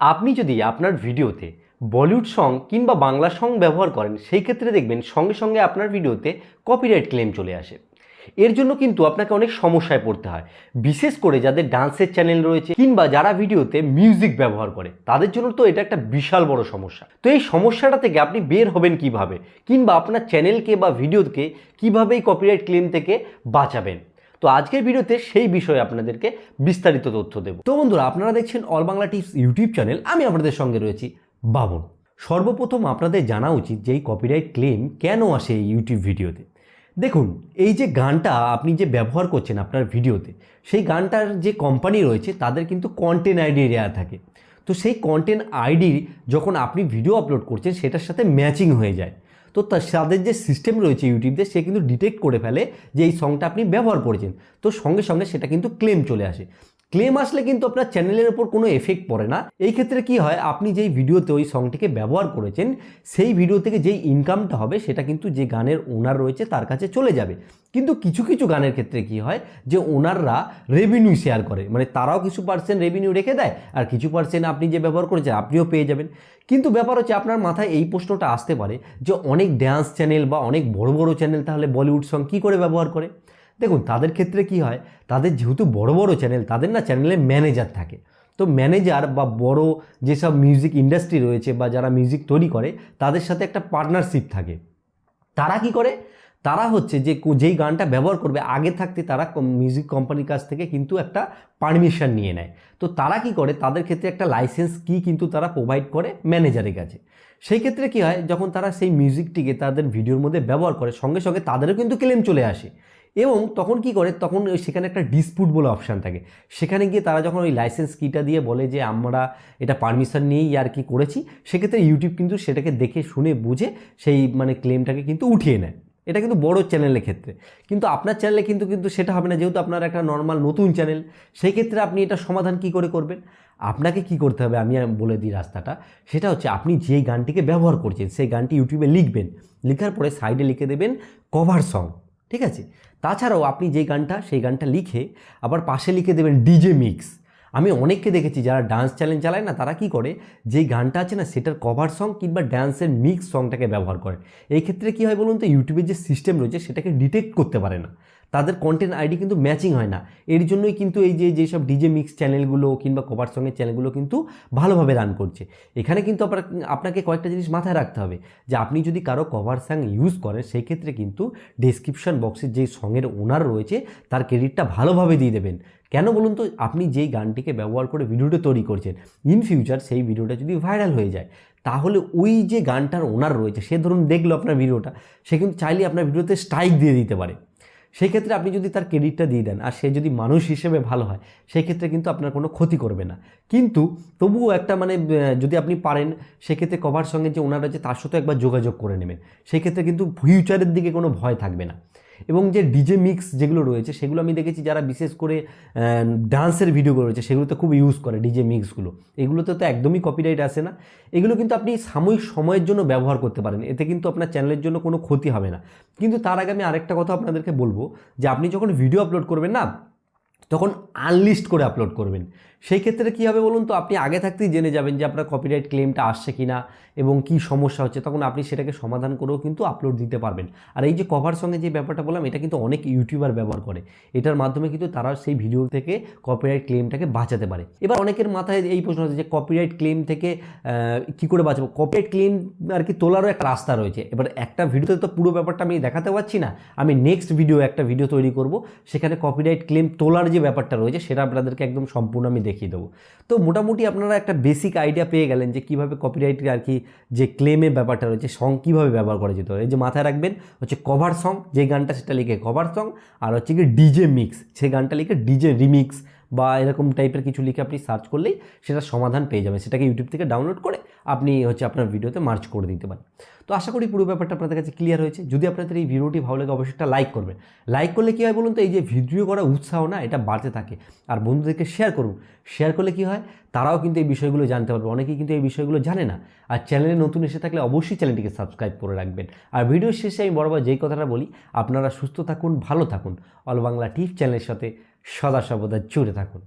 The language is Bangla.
আপনি যদি আপনার ভিডিওতে বলিউড সং কিংবা বাংলা সং ব্যবহার করেন, সেই ক্ষেত্রে দেখবেন সঙ্গে সঙ্গে আপনার ভিডিওতে কপিরাইট ক্লেম চলে আসে। এর জন্য কিন্তু আপনাকে অনেক সমস্যায় পড়তে হয়, বিশেষ করে যাদের ডান্সের চ্যানেল রয়েছে কিংবা যারা ভিডিওতে মিউজিক ব্যবহার করে, তাদের জন্য তো এটা একটা বিশাল বড় সমস্যা। তো এই সমস্যাটা থেকে আপনি বের হবেন কিভাবে, কিংবা আপনার চ্যানেলকে বা ভিডিওকে কিভাবে এই কপিরাইট ক্লেম থেকে বাঁচাবেন, তো আজকের ভিডিওতে সেই বিষয়ে আপনাদেরকে বিস্তারিত তথ্য দেব। তো বন্ধুরা, আপনারা দেখছেন all Bangla tips YouTube channel, আমি আপনাদের সঙ্গে রয়েছি বাবন। সর্বপ্রথম আপনাদের জানা উচিত যে এই কপিরাইট ক্লেম কেন আসে এই ইউটিউব ভিডিওতে। দেখুন, এই যে গানটা আপনি যে ব্যবহার করছেন আপনার ভিডিওতে, সেই গানটার যে কোম্পানি রয়েছে তাদের কিন্তু কন্টেন্ট আইডি দেওয়া থাকে। তো সেই কন্টেন্ট আইডি যখন আপনি ভিডিও আপলোড করছেন সেটার সাথে ম্যাচিং হয়ে যায়। তো তাদের যে সিস্টেম রয়েছে ইউটিউবে, সে কিন্তু ডিটেক্ট করে ফেলে যে এই সংটা আপনি ব্যবহার করেছেন। তো সঙ্গে সঙ্গে সেটা কিন্তু ক্লেম চলে আসে। ক্লেম আসলে কিন্তু আপনার চ্যানেলের ওপর কোনো এফেক্ট পড়ে না। এই ক্ষেত্রে কি হয়, আপনি যেই ভিডিওতে ওই সংটিকে ব্যবহার করেছেন, সেই ভিডিও থেকে যেই ইনকামটা হবে সেটা কিন্তু যে গানের ওনার রয়েছে তার কাছে চলে যাবে। কিন্তু কিছু কিছু গানের ক্ষেত্রে কি হয়, যে ওনাররা রেভিনিউ শেয়ার করে, মানে তারাও কিছু পার্সেন্ট রেভিনিউ রেখে দেয়, আর কিছু পার্সেন্ট আপনি যে ব্যবহার করেছেন আপনিও পেয়ে যাবেন। কিন্তু ব্যাপার হচ্ছে, আপনার মাথায় এই প্রশ্নটা আসতে পারে যে অনেক ড্যান্স চ্যানেল বা অনেক বড় বড় চ্যানেল তাহলে বলিউড সং কী করে ব্যবহার করে। দেখুন, তাদের ক্ষেত্রে কি হয়, তাদের যেহেতু বড় বড় চ্যানেল, তাদের না চ্যানেলে ম্যানেজার থাকে। তো ম্যানেজার বা বড় যেসব মিউজিক ইন্ডাস্ট্রি রয়েছে বা যারা মিউজিক তৈরি করে, তাদের সাথে একটা পার্টনারশিপ থাকে। তারা কি করে, তারা হচ্ছে যে যেই গানটা ব্যবহার করবে, আগে থাকতে তারা মিউজিক কোম্পানির কাছ থেকে কিন্তু একটা পারমিশন নিয়ে নেয়। তো তারা কি করে, তাদের ক্ষেত্রে একটা লাইসেন্স কি কিন্তু তারা প্রোভাইড করে ম্যানেজারের কাছে। সেই ক্ষেত্রে কি হয়, যখন তারা সেই মিউজিকটিকে তাদের ভিডিওর মধ্যে ব্যবহার করে, সঙ্গে সঙ্গে তাদেরও কিন্তু ক্লেম চলে আসে। এবং তখন কি করে, তখন সেখানে একটা ডিসপুট বলে অপশান থাকে। সেখানে গিয়ে তারা যখন ওই লাইসেন্স কিটা দিয়ে বলে যে আমরা এটা পারমিশন নিয়েই আর কি করেছি, সেক্ষেত্রে ইউটিউব কিন্তু সেটাকে দেখে শুনে বুঝে সেই ক্লেমটাকে কিন্তু উঠিয়ে নেয়। এটা কিন্তু বড় চ্যানেলের ক্ষেত্রে। কিন্তু আপনার চ্যানেলে কিন্তু কিন্তু সেটা হবে না, যেহেতু আপনার একটা নর্মাল নতুন চ্যানেল। সেই ক্ষেত্রে আপনি এটা সমাধান কি করে করবেন, আপনাকে কি করতে হবে আমি বলে দিই রাস্তাটা। সেটা হচ্ছে, আপনি যেই গানটিকে ব্যবহার করছেন সেই গানটি ইউটিউবে লিখবেন, লেখার পরে সাইডে লিখে দেবেন কভার সং, ঠিক আছে। তাছাড়াও আপনি যেই গানটা, সেই গানটা লিখে আবার পাশে লিখে দেবেন ডিজে মিক্স। আমি অনেককে দেখেছি যারা ডান্স চ্যানেল চালায় না, তারা কি করে, যেই গানটা আছে না সেটার কভার সং কিংবা ডান্সের মিক্স সংটাকে ব্যবহার করে। এই ক্ষেত্রে কী হয় বলুন তো, ইউটিউবের যে সিস্টেম রয়েছে সেটাকে ডিটেক্ট করতে পারে না, তাদের কন্টেন্ট আইডি কিন্তু ম্যাচিং হয় না। এর জন্যই কিন্তু এই যেসব ডিজে মিক্স চ্যানেলগুলো কিংবা কভার সঙ্গের চ্যানেলগুলো কিন্তু ভালোভাবে রান করছে। এখানে কিন্তু আপনাকে কয়েকটা জিনিস মাথায় রাখতে হবে, যে আপনি যদি কারো কভার সং ইউজ করেন, সেই ক্ষেত্রে কিন্তু ডেসক্রিপশন বক্সে যেই সঙের ওনার রয়েছে তার ক্রেডিটটা ভালোভাবে দিয়ে দেবেন। কেন বলুন তো, আপনি যেই গানটিকে ব্যবহার করে ভিডিওটা তৈরি করছেন, ইন ফিউচার সেই ভিডিওটা যদি ভাইরাল হয়ে যায়, তাহলে ওই যে গানটার ওনার রয়েছে, সে ধরুন দেখলো আপনার ভিডিওটা, সে কিন্তু চাইলে আপনার ভিডিওতে স্ট্রাইক দিয়ে দিতে পারে। সেই ক্ষেত্রে আপনি যদি তার ক্রেডিটটা দিয়ে দেন, আর সে যদি মানুষ হিসেবে ভালো হয়, সেই ক্ষেত্রে কিন্তু আপনার কোনো ক্ষতি করবে না। কিন্তু তবুও একটা যদি আপনি পারেন, সেক্ষেত্রে কভার সঙ্গে যে ওনার আছে তার সাথে একবার যোগাযোগ করে নেবেন। সেই ক্ষেত্রে কিন্তু ফিউচারের দিকে কোনো ভয় থাকবে না। এবং যে ডিজে মিক্স যেগুলো রয়েছে, সেগুলো আমি দেখেছি যারা বিশেষ করে ডান্সের ভিডিওগুলো রয়েছে সেগুলোতে খুব ইউজ করে ডিজে মিক্সগুলো। এগুলোতে তো একদমই কপিরাইট আসে না। এগুলো কিন্তু আপনি সাময়িক সময়ের জন্য ব্যবহার করতে পারেন, এতে কিন্তু আপনার চ্যানেলের জন্য কোনো ক্ষতি হবে না। কিন্তু তার আগে আমি আরেকটা কথা আপনাদেরকে বলবো, যে আপনি যখন ভিডিও আপলোড করবেন না, তখন আনলিস্ট করে আপলোড করবেন। সেই ক্ষেত্রে কী হবে বলুন তো, আপনি আগে থাকতেই জেনে যাবেন যে আপনার কপিরাইট ক্লেমটা আসছে কি না এবং কী সমস্যা হচ্ছে, তখন আপনি সেটাকে সমাধান করেও কিন্তু আপলোড দিতে পারবেন। আর এই যে কভার সঙ্গে যে ব্যাপারটা বললাম, এটা কিন্তু অনেক ইউটিউবার ব্যবহার করে। এটার মাধ্যমে কিন্তু তারা সেই ভিডিও থেকে কপিরাইট ক্লেমটাকে বাঁচাতে পারে। এবার অনেকের মাথায় এই প্রশ্ন আছে যে কপিরাইট ক্লেম থেকে কী করে বাঁচাবো। কপিরাইট ক্লেম আর কি তোলারও একটা রাস্তা রয়েছে। এবার একটা ভিডিওতে তো পুরো ব্যাপারটা আমি দেখাতে পারছি না, আমি নেক্সট একটা ভিডিও তৈরি করব, সেখানে কপিরাইট ক্লেম তোলার যে ব্যাপারটা রয়েছে সেটা আপনাদেরকে একদম সম্পূর্ণ আমি দেখিয়ে দেবো। তো মোটামুটি আপনারা একটা বেসিক আইডিয়া পেয়ে গেলেন যে কীভাবে কপিরাইট আর কি যে ক্লেমের ব্যাপারটা রয়েছে, সং কীভাবে ব্যবহার করা যেতে পারে। এই যে মাথায় রাখবেন হচ্ছে কভার সং, যে গানটা সেটা লিখে কভার সং, আর হচ্ছে কি ডিজে মিক্স, সেই গানটা লিখে ডিজে রিমিক্স বা এরকম টাইপের কিছু লিখে আপনি সার্চ করলেই সেটার সমাধান পেয়ে যাবেন। সেটাকে ইউটিউব থেকে ডাউনলোড করে আপনি আপনার ভিডিওতে মার্চ করে দিতে পারেন। তো আশা করি পুরো ব্যাপারটা আপনাদের কাছে ক্লিয়ার হয়েছে। যদি আপনাদের এই ভিডিওটি ভালো লাগে, অবশ্যই একটা লাইক করবেন। লাইক করলে কী হয় বলুন তো, এই যে ভিডিও করার উৎসাহ না, এটা বাড়তে থাকে। আর বন্ধুদেরকে শেয়ার করুন। শেয়ার করলে কী হয়, তারাও কিন্তু এই বিষয়গুলো জানতে পারবে। অনেকেই কিন্তু এই বিষয়গুলো জানে না। আর চ্যানেলে নতুন এসে থাকলে অবশ্যই চ্যানেলটিকে সাবস্ক্রাইব করে রাখবেন। আর ভিডিওর শেষে আমি বরাবর যেই কথাটা বলি, আপনারা সুস্থ থাকুন, ভালো থাকুন, অল বাংলা টিপস চ্যানেলের সাথে সদা সর্বদা জুড়ে থাকুন।